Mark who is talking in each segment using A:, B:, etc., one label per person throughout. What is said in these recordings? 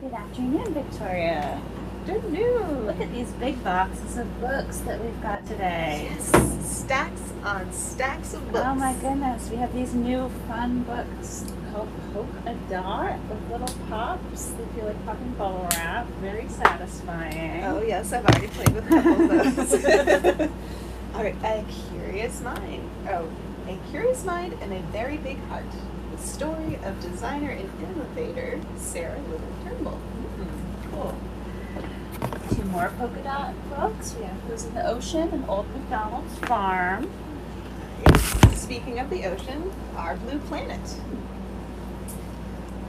A: Good afternoon, Victoria.
B: Good news.
A: Look at these big boxes of books that we've got today.
B: Yes, stacks on stacks of books.
A: Oh my goodness, we have these new fun books called Poke a Dot with little pops. They feel like popping bubble wrap. Very satisfying.
B: Oh yes, I've already played with a couple of those. All right, A Curious Mind. Oh, A Curious Mind and a Very Big Heart. The story of designer and innovator Sarah Little Turnbull.
A: Cool. Two more polka dot books. We have Who's in the Ocean and Old MacDonald's Farm.
B: Speaking of the ocean, Our Blue Planet.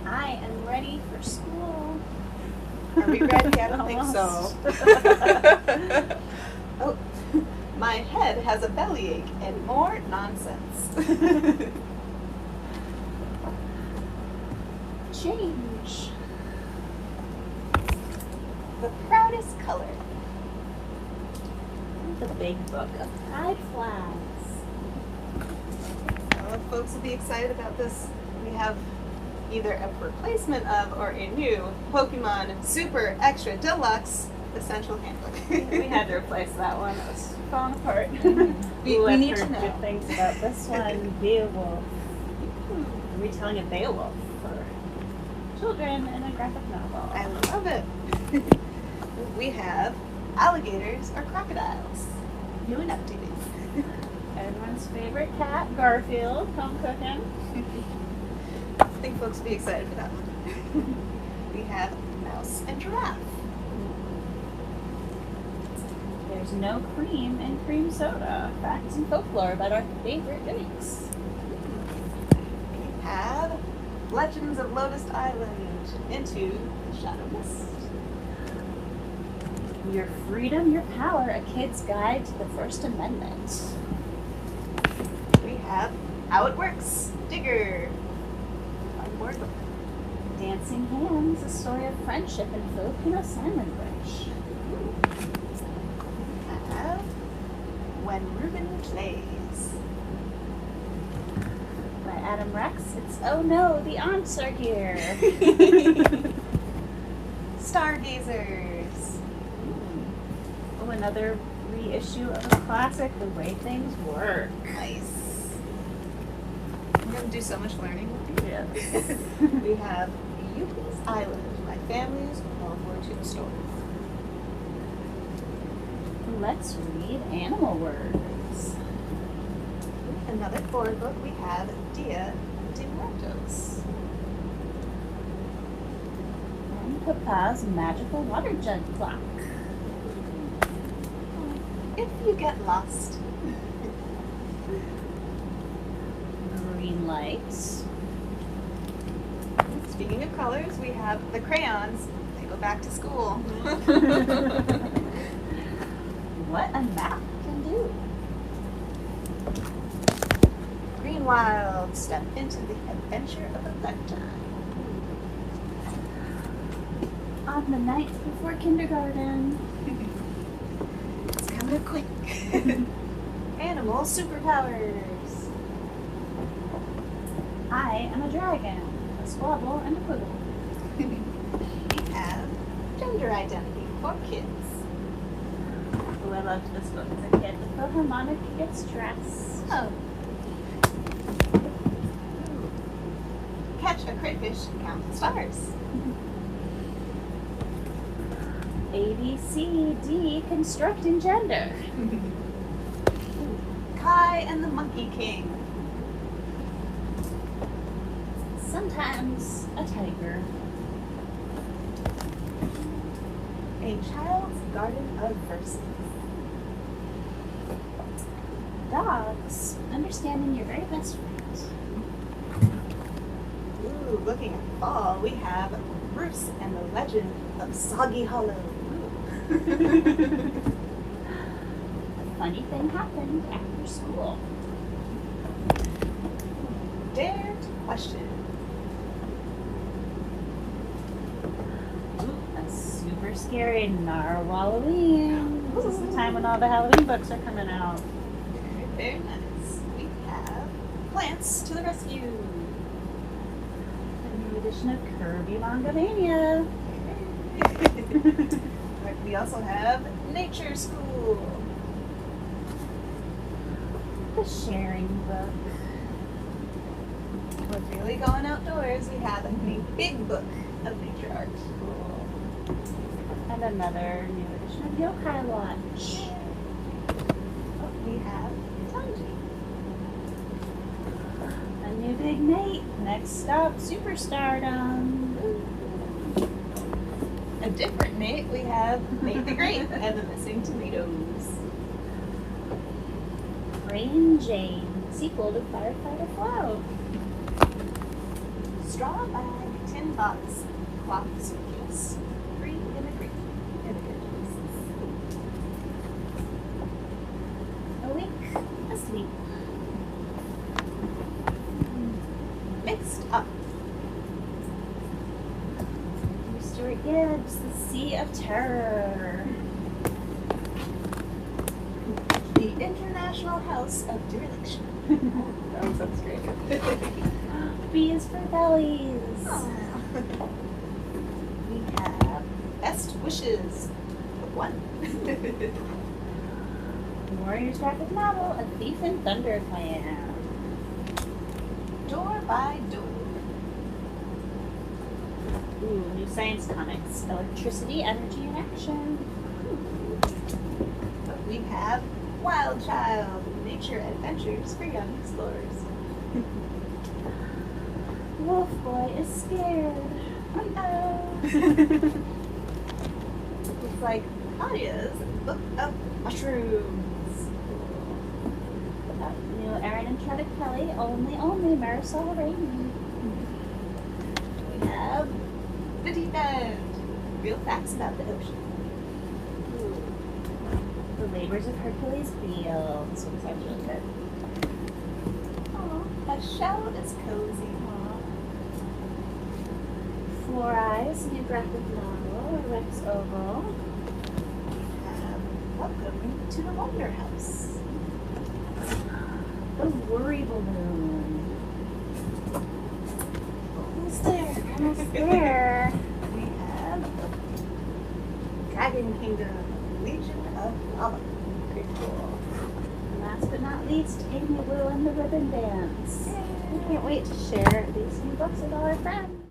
A: I am ready for school.
B: Are we ready? I don't think so.
A: Almost.
B: Oh, my head has a bellyache and more nonsense.
A: Change.
B: The proudest color.
A: The big book of pride flags.
B: Well, folks will be excited about this. We have either a replacement of or a new Pokemon Super Extra Deluxe Essential Handbook.
A: We had to replace that one. It was falling apart.
B: We
A: I've
B: need to
A: heard
B: know.
A: good things about this one. Beowulf. Retelling of Beowulf for children in a graphic novel.
B: I love it. We have alligators or crocodiles. New and updated.
A: Everyone's favorite cat, Garfield, home cooking.
B: I think folks will be excited for that one. We have mouse and giraffe.
A: There's no cream in cream soda. Facts and folklore about our favorite drinks.
B: We have Legends of Lotus Island Into the Shadow Mist.
A: Your freedom, your power, a kid's guide to the First Amendment.
B: We have How It Works, Digger. Fun board book.
A: Dancing Hands, a story of friendship in Filipino Sign Language.
B: We have When Ruben Plays.
A: By Adam Rex, it's Oh No, the aunts are here.
B: Stargazers.
A: Oh, another reissue of a classic, The Way Things Work.
B: Nice. We're going to do so much learning with you.
A: Yes.
B: We have Yuki's Island, My Family's World War II Story.
A: Let's read animal words.
B: Another board book, we have Dia de Muertos.
A: And Papa's Magical Water Jug Clock.
B: If You Get Lost.
A: Green Lights.
B: Speaking of colors, we have the crayons. They go back to school.
A: What a map can do.
B: Green Wild, Step into the Adventure of a Lifetime.
A: On the night before kindergarten.
B: It's coming up quick. Animal Superpowers.
A: I am a dragon, a squabble and a quibble.
B: We have Gender Identity for Kids.
A: Oh, I loved this book as a kid. The Philharmonic gets dressed.
B: Oh. Catch a crayfish, count the stars.
A: A, B, C, D, construct and gender.
B: Kai and the Monkey King.
A: Sometimes a tiger.
B: A Child's Garden of Verses.
A: Dogs, understanding your very best friend.
B: Ooh, looking at fall, we have Bruce and the Legend of Soggy Hollow.
A: A funny thing happened after school.
B: Dare to Question.
A: Ooh, a super scary Narwhalloween. This is the time when all the Halloween books are coming out.
B: Very nice. We have Plants to the Rescue.
A: A new edition of Kirby Manga Mania.
B: Alright, we also have Nature School.
A: The sharing book.
B: We're really going outdoors. We have a big book of nature art.
A: Cool. And another new edition of Yokai Watch.
B: Oh, we have Tanji.
A: A new big Nate. Next stop, Superstardom.
B: A different Nate, we have Nate the Great and the Missing Tomatoes.
A: Rain Jane. Sequel to Firefighter Flow.
B: Straw bag, tin box, cloth suitcase. Free in the creek.
A: Awake, asleep.
B: Mixed up.
A: New Stuart Gibbs, The Sea of Terror.
B: The International House of Dereliction. That sounds great.
A: B is for bellies.
B: We have Best Wishes. One.
A: Warriors graphic novel, A Thief in Thunderclan.
B: Door by Door.
A: Ooh, new science comics, Electricity, Energy, and Action.
B: We have Wild Child. Nature Adventures for Young Explorers.
A: Wolf Boy is scared.
B: It's like Claudia's Book of Mushrooms.
A: New Aaron and Trevor Kelly, Only, Marisol Rainey.
B: We have The Deep End. Real facts about the ocean.
A: The Labors of Hercules Beale. This one's actually good.
B: Aw, a shell is cozy.
A: Four Eyes, new graphic novel, Rex Oval.
B: Welcome to the Wonder House.
A: The Worry Balloon.
B: Who's there?
A: Almost there.
B: We have Dragon Kingdom, Legion of Lava. Pretty cool.
A: And last but not least, Amy Wu and the Ribbon Dance. We can't wait to share these new books with all our friends.